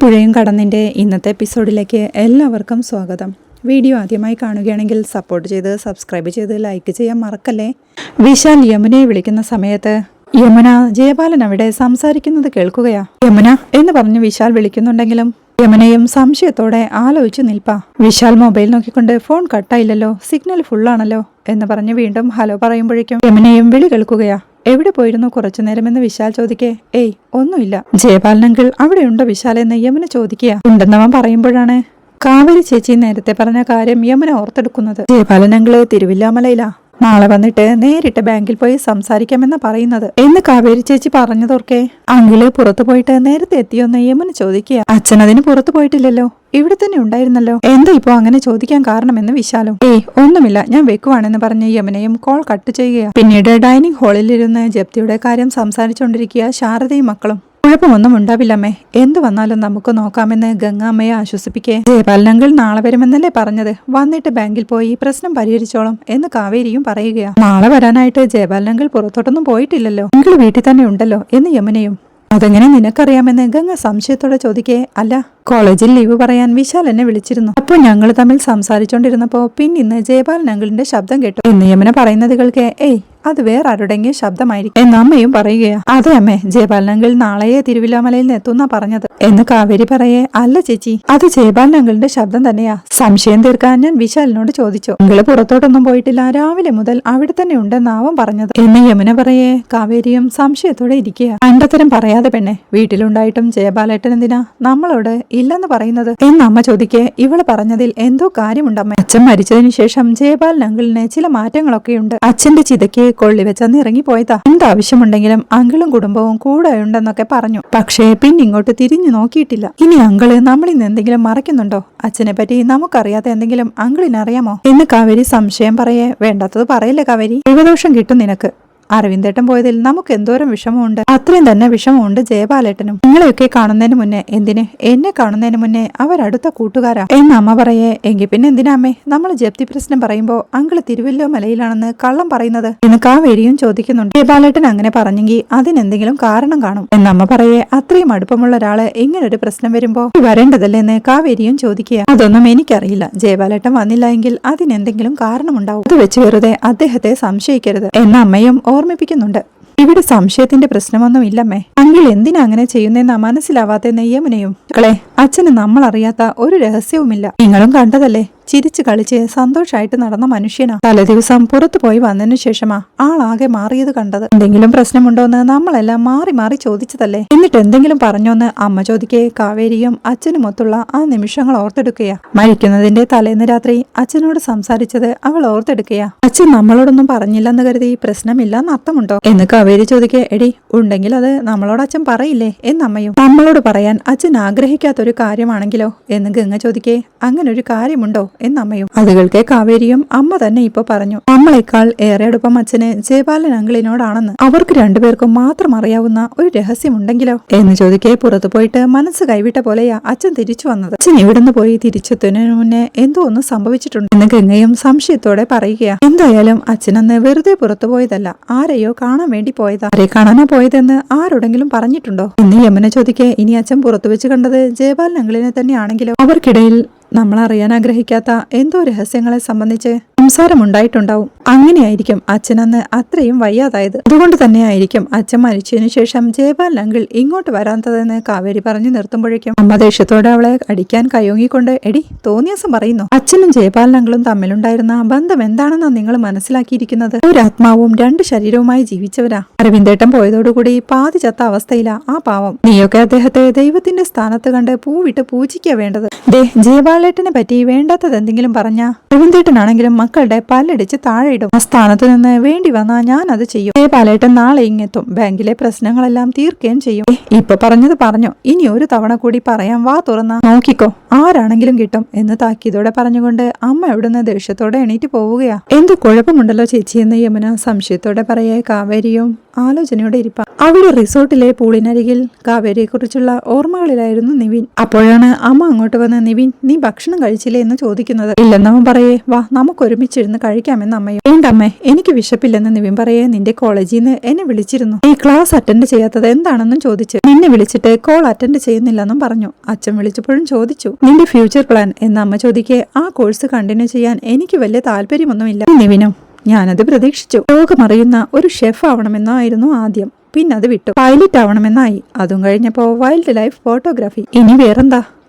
പുഴയും കടന്നിൻ്റെ ഇന്നത്തെ എപ്പിസോഡിലേക്ക് എല്ലാവർക്കും സ്വാഗതം. വീഡിയോ ആദ്യമായി കാണുകയാണെങ്കിൽ സപ്പോർട്ട് ചെയ്ത് സബ്സ്ക്രൈബ് ചെയ്ത് ലൈക്ക് ചെയ്യാൻ മറക്കല്ലേ. വിശാൽ യമുനയെ വിളിക്കുന്ന സമയത്ത് യമുന ജയപാലൻ അവിടെ സംസാരിക്കുന്നത് കേൾക്കുകയാ. യമുന എന്ന് പറഞ്ഞ് വിശാൽ വിളിക്കുന്നുണ്ടെങ്കിലും യമുനയും സംശയത്തോടെ ആലോചിച്ച് നിൽപ്പാ. വിശാൽ മൊബൈൽ നോക്കിക്കൊണ്ട് ഫോൺ കട്ടായില്ലല്ലോ, സിഗ്നൽ ഫുള്ളാണല്ലോ എന്ന് പറഞ്ഞ് വീണ്ടും ഹലോ പറയുമ്പോഴേക്കും യമുനയും വിളി കേൾക്കുകയാ. എവിടെ പോയിരുന്നു കുറച്ചു നേരമെന്ന് വിശാൽ ചോദിക്കേ. ഏയ് ഒന്നുമില്ല. ജയപാലനങ്കിൾ അവിടെയുണ്ടോ വിശാൽ എന്ന് യമുന ചോദിക്കുക. ഉണ്ടെന്നവൻ പറയുമ്പോഴാണ് കാവേരി ചേച്ചി നേരത്തെ പറഞ്ഞ കാര്യം യമുന ഓർത്തെടുക്കുന്നത്. ജയപാലനങ്കിള് തിരുവില്ലാമലയിലാ, നാളെ വന്നിട്ട് നേരിട്ട് ബാങ്കിൽ പോയി സംസാരിക്കാമെന്ന് പറയുന്നത് എന്ന് കാവേരി ചേച്ചി പറഞ്ഞതോർക്കെ അങ്കിള് പുറത്തു പോയിട്ട് നേരത്തെ എത്തിയോന്ന് യമുന ചോദിക്കുക. അച്ഛനതിന് പുറത്തു പോയിട്ടില്ലല്ലോ, ഇവിടെ തന്നെ ഉണ്ടായിരുന്നല്ലോ, എന്താ ഇപ്പോ അങ്ങനെ ചോദിക്കാൻ കാരണമെന്ന് വിശാലും. ഏയ് ഒന്നുമില്ല, ഞാൻ വെക്കുവാണെന്ന് പറഞ്ഞ് യമുനയും കോൾ കട്ട് ചെയ്യുക. പിന്നീട് ഡൈനിങ് ഹാളിലിരുന്ന് ജപ്തിയുടെ കാര്യം സംസാരിച്ചുകൊണ്ടിരിക്കുക ശാരദയും മക്കളും. കുഴപ്പമൊന്നും ഉണ്ടാവില്ലമ്മേ, എന്തു വന്നാലും നമുക്ക് നോക്കാമെന്ന് ഗംഗാമ്മയെ ആശ്വസിപ്പിക്കേ. ജയപാലനങ്കിൾ നാളെ വരുമെന്നല്ലേ പറഞ്ഞത്, വന്നിട്ട് ബാങ്കിൽ പോയി പ്രശ്നം പരിഹരിച്ചോളും എന്ന് കാവേരിയും പറയുകയാ. നാളെ വരാനായിട്ട് ജയപാലനങ്കിൾ പുറത്തോട്ടൊന്നും പോയിട്ടില്ലല്ലോ, അങ്കിൾ വീട്ടിൽ തന്നെ ഉണ്ടല്ലോ എന്ന് യമുനയും. അതെങ്ങനെ നിനക്കറിയാമെന്ന് ഗംഗ സംശയത്തോടെ ചോദിക്കേ. അല്ല, കോളേജിൽ ലീവ് പറയാൻ വിശാൽ എന്നെ വിളിച്ചിരുന്നു, അപ്പോൾ ഞങ്ങൾ തമ്മിൽ സംസാരിച്ചോണ്ടിരുന്നപ്പോ പിന്നിന്ന് ജയപാലൻ അങ്കിളിന്റെ ശബ്ദം കേട്ടു എന്ന് യമുന പറയുന്നത് കേൾക്കേ. ഏയ് അത് വേറെ ആരുടെങ്കിലും ശബ്ദമായിരിക്കും എന്ന് അമ്മയും പറയുകയാ. അതെ അമ്മേ, ജയപാലൻ അങ്കിൾ നാളെയെ തിരുവില്ലാമലയിൽ നിന്ന് എത്തുന്നാ പറഞ്ഞത് എന്ന് കാവേരി പറയേ. അല്ല ചേച്ചി, അത് ജയപാലൻ അങ്കിളിന്റെ ശബ്ദം തന്നെയാ. സംശയം തീർക്കാൻ ഞാൻ വിശാലിനോട് ചോദിച്ചു, അങ്കിള് പുറത്തോട്ടൊന്നും പോയിട്ടില്ല, രാവിലെ മുതൽ അവിടെ തന്നെ ഉണ്ടെന്നാവും പറഞ്ഞത് എന്ന് യമുന പറയേ. കാവേരിയും സംശയത്തോടെ ഇരിക്കുക. അണ്ടത്തരം പറയാതെ പെണ്ണെ, വീട്ടിലുണ്ടായിട്ടും ജയപാലേട്ടൻ എന്തിനാ നമ്മളോട് ഇല്ലെന്ന് പറയുന്നത് എന്ന് അമ്മ ചോദിക്കേ. ഇവള് പറഞ്ഞതിൽ എന്തോ കാര്യമുണ്ടമ്മ. അച്ഛൻ മരിച്ചതിനു ശേഷം ജയപാലൻ അങ്കിളിന് ചില മാറ്റങ്ങളൊക്കെയുണ്ട്. അച്ഛന്റെ ചിതയ്ക്ക് കൊള്ളിവെച്ചന്ന് ഇറങ്ങിപ്പോയതാ. എന്താവശ്യമുണ്ടെങ്കിലും അങ്കിളും കുടുംബവും കൂടെ ഉണ്ടെന്നൊക്കെ പറഞ്ഞു. പക്ഷേ പിന്നിങ്ങോട്ട് തിരിഞ്ഞു നോക്കിയിട്ടില്ല. ഇനി അങ്കിള് നമ്മളിന്ന് എന്തെങ്കിലും മറയ്ക്കുന്നുണ്ടോ? അച്ഛനെ പറ്റി നമുക്കറിയാത്ത എന്തെങ്കിലും അങ്കിളിനറിയാമോ എന്ന് കാവേരി സംശയം പറയേ. വേണ്ടാത്തത് പറയില്ലേ കാവേരി, ദൈവദോഷം കിട്ടും നിനക്ക്. അരവിന്ദേട്ടൻ പോയതിൽ നമുക്ക് എന്തോരം വിഷമമുണ്ട്, അത്രയും തന്നെ വിഷമമുണ്ട് ജയപാലേട്ടനും. നിങ്ങളെയൊക്കെ കാണുന്നതിന് മുന്നേ, എന്തിന് എന്നെ കാണുന്നതിന് മുന്നേ അവരടുത്ത കൂട്ടുകാരാ എന്ന് അമ്മ പറയേ. എങ്കിൽ പിന്നെ എന്തിനാ അമ്മേ നമ്മൾ ജപ്തി പ്രശ്നം പറയുമ്പോ അങ്കിള് തിരുവല്ലോമലയിലാണെന്ന് കള്ളം പറയുന്നത് എന്ന് കാവേരിയും ചോദിക്കുന്നുണ്ട്. ജയപാലേട്ടൻ അങ്ങനെ പറഞ്ഞെങ്കിൽ അതിനെന്തെങ്കിലും കാരണം കാണും എന്നമ്മ പറയേ. അത്രയും അടുപ്പമുള്ള ഒരാള് ഇങ്ങനൊരു പ്രശ്നം വരുമ്പോ വരേണ്ടതല്ലേ എന്ന് കാവേരിയും ചോദിക്കുക. അതൊന്നും എനിക്കറിയില്ല, ജയപാലേട്ടൻ വന്നില്ല എങ്കിൽ അതിനെന്തെങ്കിലും കാരണമുണ്ടാവും, അത് വെച്ച് വെറുതെ അദ്ദേഹത്തെ സംശയിക്കരുത് എന്ന് അമ്മയും ഓർമ്മിപ്പിക്കുന്നുണ്ട്. ഇവിടെ സംശയത്തിന്റെ പ്രശ്നമൊന്നും ഇല്ലമ്മേ, അങ്കിൾ എന്തിനാ അങ്ങനെ ചെയ്യുന്നതെന്നാ മനസ്സിലാവാത്ത യമുനയും. മക്കളെ, അച്ഛന് നമ്മൾ അറിയാത്ത ഒരു രഹസ്യവുമില്ല, നിങ്ങളും കണ്ടതല്ലേ, ചിരിച്ചു കളിച്ച് സന്തോഷമായിട്ട് നടന്ന മനുഷ്യനാ. തലേദിവസം പുറത്തു പോയി വന്നതിനു ശേഷമാ ആളാകെ മാറിയത് കണ്ടത്. എന്തെങ്കിലും പ്രശ്നമുണ്ടോന്ന് നമ്മളെല്ലാം മാറി മാറി ചോദിച്ചതല്ലേ, എന്നിട്ട് എന്തെങ്കിലും പറഞ്ഞോന്ന് അമ്മ ചോദിക്കേ. കാവേരിയും അച്ഛനുമൊത്തുള്ള ആ നിമിഷങ്ങൾ ഓർത്തെടുക്കുകയാ. മരിക്കുന്നതിന്റെ തലേന്ന് രാത്രി അച്ഛനോട് സംസാരിച്ചത് അവൾ ഓർത്തെടുക്കുകയാ. അച്ഛൻ നമ്മളോടൊന്നും പറഞ്ഞില്ലെന്ന് കരുതി പ്രശ്നമില്ലെന്ന് അർത്ഥമുണ്ടോ എന്ന് കാവേരി ചോദിക്കേ. എടി, ഉണ്ടെങ്കിൽ അത് നമ്മളോട് അച്ഛൻ പറയില്ലേ എന്നമ്മയും. നമ്മളോട് പറയാൻ അച്ഛൻ ആഗ്രഹിക്കാത്തൊരു കാര്യമാണെങ്കിലോ എന്ന് ഗംഗ ചോദിക്കേ. അങ്ങനെ ഒരു കാര്യമുണ്ടോ എന്നമ്മയും. അത് കേൾക്കെ കാവേരിയും അമ്മ തന്നെ ഇപ്പൊ പറഞ്ഞു, നമ്മളെക്കാൾ ഏറെ അടുപ്പം അച്ഛന് ജയപാലൻ അങ്കിളിനോടാണെന്ന്. അവർക്ക് രണ്ടുപേർക്കും മാത്രം അറിയാവുന്ന ഒരു രഹസ്യമുണ്ടെങ്കിലോ എന്ന് ചോദിക്കേ. പുറത്തു പോയിട്ട് മനസ്സ് കൈവിട്ട പോലെയാ അച്ഛൻ തിരിച്ചു വന്നത്. അച്ഛൻ ഇവിടുന്ന് പോയി തിരിച്ചെത്തുന്നതിന് മുന്നേ എന്തോ ഒന്ന് സംഭവിച്ചിട്ടുണ്ട് എന്ന് ഗംഗയും സംശയത്തോടെ പറയുകയാ. എന്തായാലും അച്ഛനന്ന് വെറുതെ പുറത്തു പോയതല്ല, ആരെയോ കാണാൻ വേണ്ടി പോയതാ. ആരെ കാണാനാ പോയതെന്ന് ആരോടെങ്കിലും പറഞ്ഞിട്ടുണ്ടോ എന്ന് യമുന ചോദിക്കേ. ഇനി അച്ഛൻ പുറത്തു വെച്ച് കണ്ടത് ജയപാലൻ അങ്കിളിനെ തന്നെയാണെങ്കിലോ അവർക്കിടയിൽ നമ്മൾ അറിയാൻ ആഗ്രഹിക്കാത്ത എന്തോ രഹസ്യങ്ങളെ സംബന്ധിച്ച് സംസാരമുണ്ടായിട്ടുണ്ടാവും. അങ്ങനെയായിരിക്കും അച്ഛനന്ന് അത്രയും വയ്യാതായത്. അതുകൊണ്ട് തന്നെയായിരിക്കും അച്ഛൻ മരിച്ചതിനു ശേഷം ജയപാലൻ അങ്കിൾ ഇങ്ങോട്ട് വരാത്തതെന്ന് കാവേരി പറഞ്ഞു നിർത്തുമ്പോഴേക്കും അമ്മ ദേഷ്യത്തോടെ അവളെ അടിക്കാൻ കയ്യോങ്ങിക്കൊണ്ട്, എടി തോന്നിയാസം പറയുന്നു, അച്ഛനും ജയപാലൻ അങ്കിളും തമ്മിലുണ്ടായിരുന്ന ബന്ധം എന്താണെന്നാ നിങ്ങൾ മനസ്സിലാക്കിയിരിക്കുന്നത്? ഒരു ആത്മാവും രണ്ട് ശരീരവുമായി ജീവിച്ചവരാ. അരവിന്ദേട്ടൻ പോയതോടുകൂടി പാതി ചത്ത അവസ്ഥയിലാ ആ പാവം. നീയൊക്കെ അദ്ദേഹത്തെ ദൈവത്തിന്റെ സ്ഥാനത്ത് കണ്ട് പൂവിട്ട് പൂജിക്കുക വേണ്ടത്. ദേ, ജയപാലേട്ടനെ പറ്റി വേണ്ടാത്തത് എന്തെങ്കിലും പറഞ്ഞാ അരവിന്ദേട്ടനാണെങ്കിലും മക്കളുടെ പല്ലടിച്ച് താഴെ ഇടും. ആ സ്ഥാനത്ത് നിന്ന് വേണ്ടി വന്നാ ഞാൻ അത് ചെയ്യും. ജയപാലേട്ടൻ നാളെ ഇങ്ങെത്തും, ബാങ്കിലെ പ്രശ്നങ്ങളെല്ലാം തീർക്കുകയും ചെയ്യും. ഇപ്പൊ പറഞ്ഞത് പറഞ്ഞു, ഇനി ഒരു തവണ കൂടി പറയാൻ വാ തുറന്നാ നോക്കിക്കോ, ആരാണെങ്കിലും കിട്ടും എന്ന് താക്കീതോടെ പറഞ്ഞുകൊണ്ട് അമ്മ എവിടുന്ന് ദേഷ്യത്തോടെ എണീറ്റ് പോവുകയാ. എന്ത് കുഴപ്പമുണ്ടല്ലോ ചേച്ചി എന്ന് യമുന സംശയത്തോടെ പറയേ. കാവേരിയും ആലോചനയോടെ ഇരിപ്പ. അവിടെ റിസോർട്ടിലെ പൂളിനരികിൽ കാവേരിയെക്കുറിച്ചുള്ള ഓർമ്മകളിലായിരുന്നു നിവിൻ. അപ്പോഴാണ് അമ്മ അങ്ങോട്ട് വന്ന്, നിവിൻ നീ ഭക്ഷണം കഴിച്ചില്ലേ എന്ന് ചോദിക്കുന്നത്. ഇല്ലെന്നവൻ പറയേ, വാ നമുക്ക് ഒരുമിച്ചിരുന്ന് കഴിക്കാമെന്ന് അമ്മയും. വേണ്ടമ്മേ എനിക്ക് വിശപ്പില്ലെന്ന് നിവിൻ പറയേ, നിന്റെ കോളേജിൽ നിന്ന് എന്നെ വിളിച്ചിരുന്നു, ഈ ക്ലാസ് അറ്റൻഡ് ചെയ്യാത്തത് എന്താണെന്നും ചോദിച്ചു. നിന്നെ വിളിച്ചിട്ട് കോൾ അറ്റൻഡ് ചെയ്യുന്നില്ലെന്നും പറഞ്ഞു. അച്ഛൻ വിളിച്ചപ്പോഴും ചോദിച്ചു നിന്റെ ഫ്യൂച്ചർ പ്ലാൻ എന്ന് അമ്മ ചോദിക്കേ, ആ കോഴ്സ് കണ്ടിന്യൂ ചെയ്യാൻ എനിക്ക് വലിയ താല്പര്യമൊന്നുമില്ല നിവിനും. ഞാനത് പ്രതീക്ഷിച്ചു. ലോകമറിയുന്ന ഒരു ഷെഫ് ആവണമെന്നായിരുന്നു ആദ്യം, പിന്നെ അത് വിട്ടു. പൈലറ്റ് ആവണമെന്നായി. അതും കഴിഞ്ഞപ്പോ വൈൽഡ് ലൈഫ് ഫോട്ടോഗ്രാഫി. ഇനി വേറെന്താ?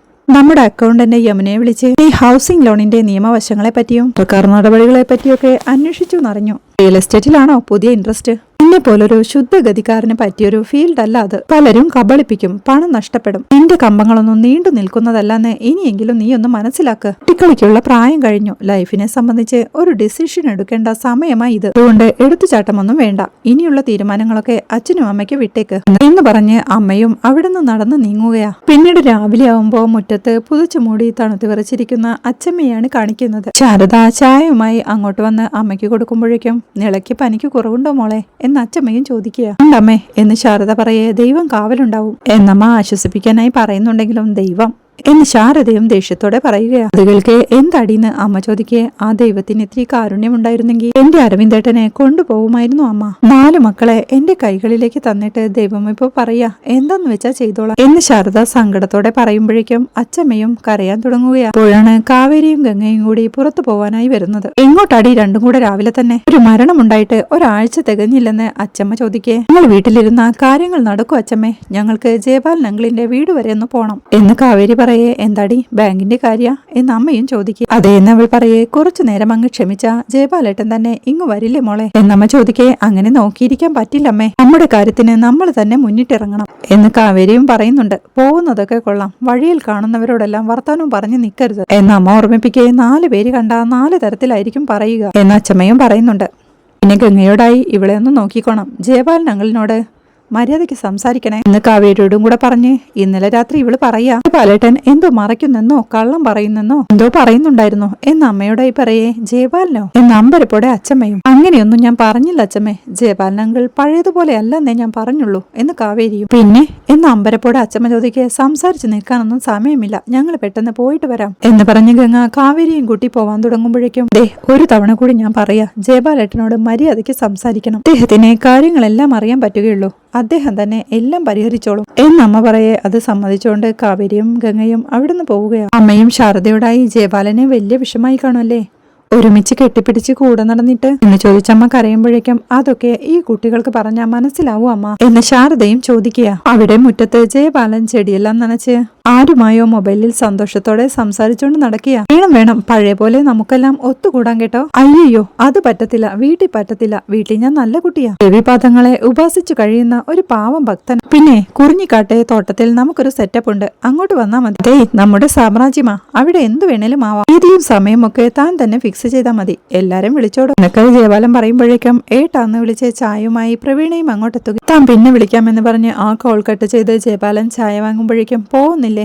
നമ്മുടെ അക്കൗണ്ടന്റ് യമുനയെ വിളിച്ച് ഈ ഹൗസിംഗ് ലോണിന്റെ നിയമവശങ്ങളെ പറ്റിയും സർക്കാർ നടപടികളെ പറ്റിയൊക്കെ അന്വേഷിച്ചു എന്നറിഞ്ഞു. റിയൽ എസ്റ്റേറ്റിലാണോ പുതിയ ഇൻട്രസ്റ്റ്? എന്നെ പോലൊരു ശുദ്ധഗതിക്കാരന് പറ്റിയൊരു ഫീൽഡ് അല്ല അത്. പലരും കബളിപ്പിക്കും, പണം നഷ്ടപ്പെടും. നിന്റെ കമ്പങ്ങളൊന്നും നീണ്ടു നിൽക്കുന്നതല്ലെന്ന് ഇനിയെങ്കിലും നീ ഒന്ന് മനസ്സിലാക്ക്. കുട്ടികളിക്കുള്ള പ്രായം കഴിഞ്ഞു. ലൈഫിനെ സംബന്ധിച്ച് ഒരു ഡിസിഷൻ എടുക്കേണ്ട സമയമായി ഇത്. അതുകൊണ്ട് എടുത്തുചാട്ടമൊന്നും വേണ്ട. ഇനിയുള്ള തീരുമാനങ്ങളൊക്കെ അച്ഛനും അമ്മയ്ക്ക് വിട്ടേക്ക് എന്ന് പറഞ്ഞ് അമ്മയും അവിടുന്ന് നടന്നു നീങ്ങുകയാ. പിന്നീട് രാവിലെ ആവുമ്പോ മുറ്റത്ത് പുതച്ചു മൂടി തണുത്തു വിറച്ചിരിക്കുന്ന അച്ഛമ്മയാണ് കാണിക്കുന്നത്. ശാരദ ചായയുമായി അങ്ങോട്ട് വന്ന് അമ്മയ്ക്ക് കൊടുക്കുമ്പോഴേക്കും, നിളയ്ക്ക് പനിക്ക് കുറവുണ്ടോ മോളെ എന്ന് അച്ഛമ്മയും ചോദിക്കുക. ഉണ്ടമ്മേ എന്ന് ശാരദ പറയേ, ദൈവം കാവലുണ്ടാവും എന്നമ്മ ആശ്വസിപ്പിക്കാനായി പറയുന്നുണ്ടെങ്കിലും ദൈവം എന്ന് ശാരദയും ദേഷ്യത്തോടെ പറയുകയാ. അതുകൾക്ക് എന്താടീന്ന് അമ്മ ചോദിക്കേ, ആ ദൈവത്തിന് ഇത്തിരി കാരുണ്യമുണ്ടായിരുന്നെങ്കിൽ എന്റെ അരവിന്ദേട്ടനെ കൊണ്ടുപോകുമായിരുന്നു അമ്മ. 4 മക്കളെ എന്റെ കൈകളിലേക്ക് തന്നിട്ട് ദൈവം ഇപ്പൊ പറയാ എന്താന്ന് വെച്ചാ ചെയ്തോളാം എന്ന് ശാരദ സങ്കടത്തോടെ പറയുമ്പോഴേക്കും അച്ഛമ്മയും കരയാൻ തുടങ്ങുകയാ. അപ്പോഴാണ് കാവേരിയും ഗംഗയും കൂടി പുറത്തു പോവാനായി വരുന്നത്. എങ്ങോട്ടാടി രണ്ടും കൂടെ രാവിലെ തന്നെ? ഒരു മരണമുണ്ടായിട്ട് ഒരാഴ്ച തികഞ്ഞില്ലെന്ന് അച്ഛമ്മ ചോദിക്കേ, ഞങ്ങൾ വീട്ടിലിരുന്ന കാര്യങ്ങൾ നടക്കും അച്ഛമ്മേ, ഞങ്ങൾക്ക് ജയപാലൻ അങ്കിളിന്റെ വീട് വരെ ഒന്ന് പോണം എന്ന് കാവേരി പറയേ. എന്താടി ബാങ്കിന്റെ കാര്യ എന്ന് അമ്മയും ചോദിക്കേ. അതേന്ന് അവൾ പറയേ, കുറച്ചു നേരം അങ്ങ് ക്ഷമിച്ച ജയപാലേട്ടൻ തന്നെ ഇങ്ങ് വരില്ലേ മോളെ എന്നമ്മ ചോദിക്കേ. അങ്ങനെ നോക്കിയിരിക്കാൻ പറ്റില്ലമ്മേ, നമ്മുടെ കാര്യത്തിന് നമ്മൾ തന്നെ മുന്നിട്ടിറങ്ങണം എന്ന് കാവേരിയും പറയുന്നുണ്ട്. പോകുന്നതൊക്കെ കൊള്ളാം, വഴിയിൽ കാണുന്നവരോടെല്ലാം വർത്താനവും പറഞ്ഞു നിൽക്കരുത് എന്ന് അമ്മ ഓർമ്മിപ്പിക്കേ. 4 പേര് കണ്ട 4 തരത്തിലായിരിക്കും പറയുക എന്ന് അച്ഛമ്മയും പറയുന്നുണ്ട്. പിന്നെ ഗംഗയോടായി ഇവളെ ഒന്ന് നോക്കിക്കോണം, ജയപാലൻ അങ്കിളിനോട് മര്യാദയ്ക്ക് സംസാരിക്കണേ എന്ന് കാവേരിയോടും കൂടെ പറഞ്ഞ് ഇന്നലെ രാത്രി ഇവള് പറയാ, പാലേട്ടൻ എന്തോ മറയ്ക്കുന്നെന്നോ കള്ളം പറയുന്നെന്നോ എന്തോ പറയുന്നുണ്ടായിരുന്നു എന്ന് അമ്മയോടായി പറയേ. ജയപാലനോ എന്ന് അമ്പരപ്പോടെ അച്ഛമ്മയും. അങ്ങനെയൊന്നും ഞാൻ പറഞ്ഞില്ല അച്ഛമ്മേ, ജയപാലൻ അങ്കിൾ പഴയതുപോലെ അല്ലെന്നേ ഞാൻ പറഞ്ഞുള്ളൂ എന്ന് കാവേരിയും. പിന്നെ എന്ന് അമ്പരപ്പോടെ അച്ഛമ്മ ചോദിക്കെ, സംസാരിച്ച് നിൽക്കാനൊന്നും സമയമില്ല, ഞങ്ങൾ പെട്ടെന്ന് പോയിട്ട് വരാം എന്ന് പറഞ്ഞ് ഗംഗ കാവേരിയും കൂട്ടി പോവാൻ തുടങ്ങുമ്പോഴേക്കും, ദേ ഒരു തവണ കൂടി ഞാൻ പറയാ, ജയപാലേട്ടനോട് മര്യാദയ്ക്ക് സംസാരിക്കണം, അദ്ദേഹത്തിന് കാര്യങ്ങളെല്ലാം അറിയാൻ പറ്റുകയുള്ളൂ, അദ്ദേഹം തന്നെ എല്ലാം പരിഹരിച്ചോളും എന്നമ്മ പറയെ. അത് സമ്മതിച്ചുകൊണ്ട് കാവേരിയും ഗംഗയും അവിടുന്ന് പോവുകയാണ്. അമ്മയും ശാരദയോടായി, ജയപാലനെ വലിയ വിഷമായി കാണുമല്ലേ, ഒരുമിച്ച് കെട്ടിപ്പിടിച്ച് കൂടെ നടന്നിട്ട് എന്ന് ചോദിച്ചമ്മ കരയുമ്പോഴേക്കും, അതൊക്കെ ഈ കുട്ടികൾക്ക് പറഞ്ഞാൽ മനസ്സിലാവൂ അമ്മ എന്ന് ശാരദയും ചോദിക്കുക. അവിടെ മുറ്റത്ത് ജയപാലൻ ചെടിയെല്ലാം നനച്ച് ആരുമായോ മൊബൈലിൽ സന്തോഷത്തോടെ സംസാരിച്ചുകൊണ്ട് നടക്കുക. വേണം പഴയ പോലെ നമുക്കെല്ലാം ഒത്തുകൂടാൻ കേട്ടോ. അയ്യോ അത് പറ്റത്തില്ല, വീട്ടിൽ പറ്റത്തില്ല, വീട്ടിൽ ഞാൻ നല്ല കുട്ടിയാ, ദേവീപാദങ്ങളെ ഉപാസിച്ചു കഴിയുന്ന ഒരു പാവം ഭക്തൻ. പിന്നെ കുറിഞ്ഞിക്കാട്ടെ തോട്ടത്തിൽ നമുക്കൊരു സെറ്റപ്പ് ഉണ്ട്, അങ്ങോട്ട് വന്നാ മതി. അതേ നമ്മുടെ സാമ്രാജ്യമാ, അവിടെ എന്ത് വേണേലും ആവാം, രീതിയും സമയം ഒക്കെ താൻ തന്നെ ഫിക്സ് ചെയ്താൽ മതി, എല്ലാരും വിളിച്ചോടും എന്നൊക്കെ ജയപാലൻ പറയുമ്പോഴേക്കും ഏട്ടാന്ന് വിളിച്ച് ചായയുമായി പ്രവീണയും അങ്ങോട്ടെത്തുക. താൻ പിന്നെ വിളിക്കാമെന്ന് പറഞ്ഞ് ആ കോൾ കട്ട് ചെയ്ത് ജയപാലൻ ചായ വാങ്ങുമ്പോഴേക്കും, പോകുന്നില്ലേ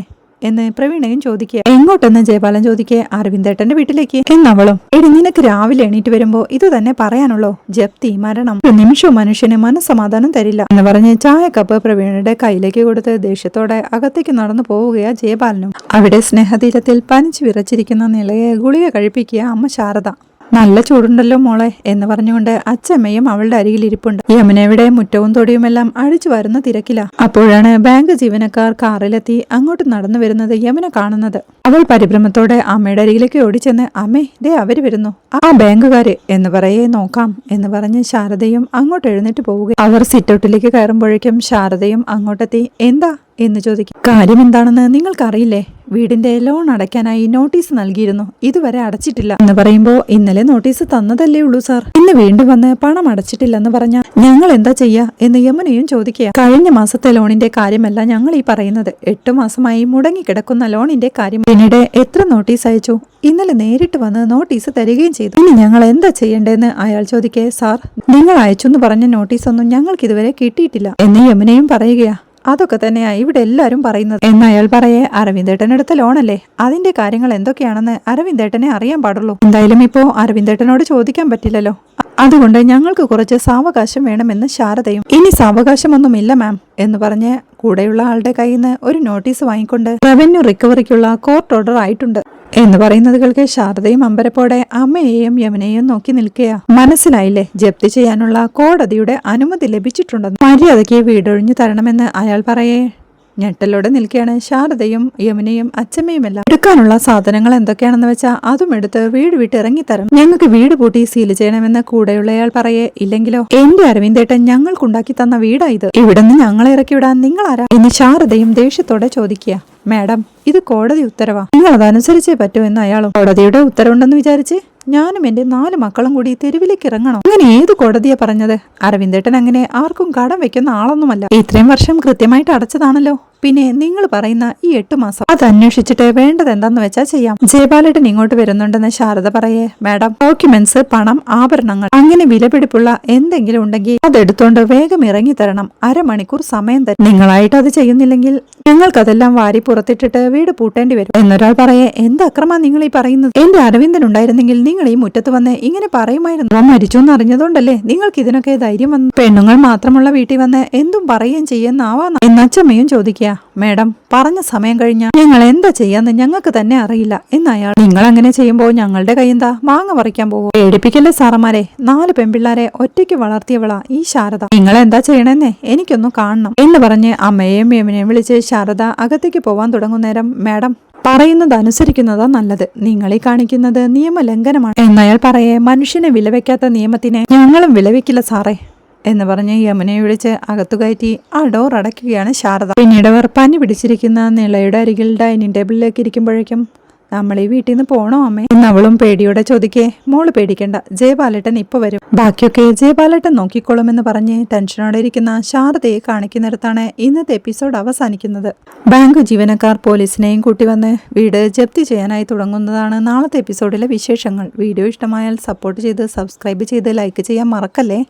എന്ന് പ്രവീണയും ചോദിക്കുക. എങ്ങോട്ടെന്ന് ജയപാലൻ ചോദിക്കേ. അരവിന്ദേട്ടന്റെ വീട്ടിലേക്ക് എന്നവളും. എടി നിനക്ക് രാവിലെ എണീറ്റ് വരുമ്പോ ഇത് തന്നെ പറയാനുള്ളോ, ജപ്തി മരണം, ഒരു നിമിഷവും മനുഷ്യന് മനസ്സമാധാനം തരില്ല എന്ന് പറഞ്ഞ് ചായ കപ്പ് പ്രവീണയുടെ കയ്യിലേക്ക് കൊടുത്ത് ദേഷ്യത്തോടെ അകത്തേക്ക് നടന്നു പോവുകയാ ജയപാലനും. അവിടെ സ്നേഹതീരത്തിൽ പനിച്ചു വിറച്ചിരിക്കുന്ന നിലയെ ഗുളിക കഴിപ്പിക്കുക അമ്മ ശാരദ. നല്ല ചൂടുണ്ടല്ലോ മോളെ എന്ന് പറഞ്ഞുകൊണ്ട് അച്ഛമ്മയും അവളുടെ അരികിൽ ഇരിപ്പുണ്ട്. യമുനയുടെ മുറ്റവും തൊടിയുമെല്ലാം അഴിച്ചു വരുന്ന തിരക്കില. അപ്പോഴാണ് ബാങ്ക് ജീവനക്കാർ കാറിലെത്തി അങ്ങോട്ട് നടന്നു വരുന്നത് യമുന കാണുന്നത്. അവൾ പരിഭ്രമത്തോടെ അമ്മയുടെ അരികിലേക്ക് ഓടിച്ചെന്ന്, അമ്മേ ദേ അവര് വരുന്നു, ആ ബാങ്കുകാര് എന്ന് പറയേ. നോക്കാം എന്ന് പറഞ്ഞ് ശാരദയും അങ്ങോട്ട് എഴുന്നേറ്റ് പോവുക. അവർ സിറ്റൗട്ടിലേക്ക് കയറുമ്പോഴേക്കും ശാരദയും അങ്ങോട്ടെത്തി. എന്താ എന്ന് ചോദിക്കും. കാര്യം എന്താണെന്ന് നിങ്ങൾക്കറിയില്ലേ, വീടിന്റെ ലോൺ അടയ്ക്കാനായി നോട്ടീസ് നൽകിയിരുന്നു, ഇതുവരെ അടച്ചിട്ടില്ല എന്ന് പറയുമ്പോ, ഇന്നലെ നോട്ടീസ് തന്നതല്ലേ ഉള്ളൂ സാർ, ഇന്ന് വീണ്ടും വന്ന് പണം അടച്ചിട്ടില്ലെന്ന് പറഞ്ഞ ഞങ്ങൾ എന്താ ചെയ്യാ എന്ന് യമുനയും ചോദിക്കുക. കഴിഞ്ഞ മാസത്തെ ലോണിന്റെ കാര്യമല്ല ഞങ്ങൾ ഈ പറയുന്നത്, 8 മാസമായി മുടങ്ങിക്കിടക്കുന്ന ലോണിന്റെ കാര്യം. പിന്നീട് എത്ര നോട്ടീസ് അയച്ചു, ഇന്നലെ നേരിട്ട് വന്ന് നോട്ടീസ് തരികയും ചെയ്തു, ഇനി ഞങ്ങൾ എന്താ ചെയ്യേണ്ടതെന്ന് അയാൾ ചോദിക്കേ. സാർ നിങ്ങൾ അയച്ചെന്ന് പറഞ്ഞ നോട്ടീസൊന്നും ഞങ്ങൾക്ക് ഇതുവരെ കിട്ടിയിട്ടില്ല എന്ന് യമുനയും പറയുകയാ. അതൊക്കെ തന്നെയാ ഇവിടെ എല്ലാരും പറയുന്നത് എന്ന് അയാൾ പറയേ. അരവിന്ദേട്ടനെടുത്ത ലോണല്ലേ, അതിന്റെ കാര്യങ്ങൾ എന്തൊക്കെയാണെന്ന് അരവിന്ദേട്ടനെ അറിയാൻ പാടുള്ളൂ. എന്തായാലും ഇപ്പോ അരവിന്ദേട്ടനോട് ചോദിക്കാൻ പറ്റില്ലല്ലോ, അതുകൊണ്ട് ഞങ്ങൾക്ക് കുറച്ച് സാവകാശം വേണമെന്ന് ശാരദയും. ഇനി സാവകാശമൊന്നുമില്ല മാം എന്ന് പറഞ്ഞ് കൂടെയുള്ള ആളുടെ കയ്യിൽ നിന്ന് ഒരു നോട്ടീസ് വാങ്ങിക്കൊണ്ട് റവന്യൂ റിക്കവറിക്കുള്ള കോർട്ട് ഓർഡർ ആയിട്ടുണ്ട് എന്ന് പറയുന്നത് കേൾക്കെ ശാരദയും അമ്പരപ്പോടെ അമ്മയെയും യമുനയെയും നോക്കി നിൽക്കുക. മനസ്സിലായില്ലേ, ജപ്തി ചെയ്യാനുള്ള കോടതിയുടെ അനുമതി ലഭിച്ചിട്ടുണ്ടെന്ന്. മര്യാദയ്ക്ക് വീടൊഴിഞ്ഞു തരണമെന്ന് അയാൾ പറയേ. ഞെട്ടലോടെ നിൽക്കുകയാണ് ശാരദയും യമുനയും അച്ഛമ്മയുമെല്ലാം. എടുക്കാനുള്ള സാധനങ്ങൾ എന്തൊക്കെയാണെന്ന് വെച്ചാൽ അതും എടുത്ത് വീട് വിട്ട് ഇറങ്ങിത്തരണം. ഞങ്ങൾക്ക് വീട് പൂട്ടി സീൽ ചെയ്യണമെന്ന് കൂടെയുള്ളയാൾ പറയേ. ഇല്ലെങ്കിലോ എന്റെ അരവിന്ദേട്ടൻ ഞങ്ങൾക്കുണ്ടാക്കി തന്ന വീടാ ഇത്, ഇവിടുന്ന് ഞങ്ങളെ ഇറക്കി വിടാൻ നിങ്ങളാരാ എന്ന് ശാരദയും ദേഷ്യത്തോടെ ചോദിക്കുക. മാഡം, ഇത് കോടതി ഉത്തരവാ, നിങ്ങൾ അതനുസരിച്ചേ പറ്റൂ എന്ന് അയാളും. കോടതിയുടെ ഉത്തരവുണ്ടെന്ന് വിചാരിച്ച് ഞാനും എന്റെ 4 മക്കളും കൂടി തെരുവിലേക്ക് ഇറങ്ങണം? അങ്ങനെ ഏത് കോടതിയാ പറഞ്ഞത്? അരവിന്ദേട്ടൻ അങ്ങനെ ആർക്കും കടം വെക്കുന്ന ആളൊന്നുമല്ല. ഇത്രയും വർഷം കൃത്യമായിട്ട് അടച്ചതാണല്ലോ. പിന്നെ നിങ്ങൾ പറയുന്ന ഈ 8 മാസം അത് അന്വേഷിച്ചിട്ട് വേണ്ടത് എന്താന്ന് വെച്ചാൽ ചെയ്യാം. ജയപാലേട്ടൻ ഇങ്ങോട്ട് വരുന്നുണ്ടെന്ന് ശാരദ പറയേ. മാഡം, ഡോക്യുമെന്റ്സ്, പണം, ആഭരണങ്ങൾ അങ്ങനെ വിലപിടിപ്പുള്ള എന്തെങ്കിലും ഉണ്ടെങ്കിൽ അതെടുത്തോണ്ട് വേഗം ഇറങ്ങി തരണം. അരമണിക്കൂർ സമയം തരും. നിങ്ങളായിട്ട് അത് ചെയ്യുന്നില്ലെങ്കിൽ ഞങ്ങൾക്കതെല്ലാം വാരി പുറത്തിട്ടിട്ട് വീട് പൂട്ടേണ്ടി വരും എന്നൊരാൾ പറയേ. എന്ത് അക്രമാ നിങ്ങൾ ഈ പറയുന്നത്? എന്റെ അരവിന്ദൻ ഉണ്ടായിരുന്നെങ്കിൽ നിങ്ങൾ ഈ മുറ്റത്ത് വന്ന് ഇങ്ങനെ പറയുമായിരുന്നു. മരിച്ചു എന്ന് അറിഞ്ഞതുകൊണ്ടല്ലേ നിങ്ങൾക്ക് ഇതിനൊക്കെ ധൈര്യം വന്നു. പെണ്ണുങ്ങൾ മാത്രമുള്ള വീട്ടിൽ വന്ന് എന്തും പറയുകയും ചെയ്യുന്നാവാന്ന് എന്നച്ചമ്മയും ചോദിക്കുക. മാഡം, പറഞ്ഞ സമയം കഴിഞ്ഞാൽ ഞങ്ങൾ എന്താ ചെയ്യാന്ന് ഞങ്ങൾക്ക് തന്നെ അറിയില്ല എന്നയാൾ. നിങ്ങൾ അങ്ങനെ ചെയ്യുമ്പോൾ ഞങ്ങളുടെ കൈയെന്താ മാങ്ങ പറിക്കാൻ പോകും? പേടിപ്പിക്കല്ലേ സാറന്മാരെ, 4 പെൺപിള്ളാരെ ഒറ്റയ്ക്ക് വളർത്തിയവളാ ഈ ശാരദ. നിങ്ങൾ എന്താ ചെയ്യണമെന്നേ എനിക്കൊന്ന് കാണണം എന്ന് പറഞ്ഞ് അമ്മയെയും യമുനയെയും വിളിച്ച് ശാരദ അകത്തേക്ക് പോവാൻ തുടങ്ങുന്നേരം, മാഡം പറയുന്നത് അനുസരിക്കുന്നതാ നല്ലത്, നിങ്ങളീ കാണിക്കുന്നത് നിയമലംഘനമാണ് എന്നയാൾ പറയേ. മനുഷ്യനെ വിലവെക്കാത്ത നിയമത്തിനെ ഞങ്ങളും വിലവെക്കില്ല സാറേ എന്ന് പറഞ്ഞ് യമുനയെ വിളിച്ച് അകത്തു കയറ്റി ആ ഡോർ അടയ്ക്കുകയാണ് ശാരദ. പിന്നീട് അവർ പനി പിടിച്ചിരിക്കുന്ന നിളയുടെ അരികിൽ ഡൈനിങ് ടേബിളിലേക്ക് ഇരിക്കുമ്പോഴേക്കും, നമ്മൾ ഈ വീട്ടിൽ നിന്ന് പോണോ അമ്മേ എന്ന് അവളും പേടിയോടെ ചോദിക്കേ. മോള് പേടിക്കണ്ട, ജയപാലേട്ടൻ ഇപ്പൊ വരും, ബാക്കിയൊക്കെ ജയപാലേട്ടൻ നോക്കിക്കോളുമെന്ന് പറഞ്ഞ് ടെൻഷനോടെ ഇരിക്കുന്ന ശാരദയെ കാണിക്കുന്നിടത്താണ് ഇന്നത്തെ എപ്പിസോഡ് അവസാനിക്കുന്നത്. ബാങ്ക് ജീവനക്കാർ പോലീസിനെയും കൂട്ടി വന്ന് വീട് ജപ്തി ചെയ്യാനായി തുടങ്ങുന്നതാണ് നാളത്തെ എപ്പിസോഡിലെ വിശേഷങ്ങൾ. വീഡിയോ ഇഷ്ടമായാൽ സപ്പോർട്ട് ചെയ്ത് സബ്സ്ക്രൈബ് ചെയ്ത് ലൈക്ക് ചെയ്യാൻ മറക്കല്ലേ.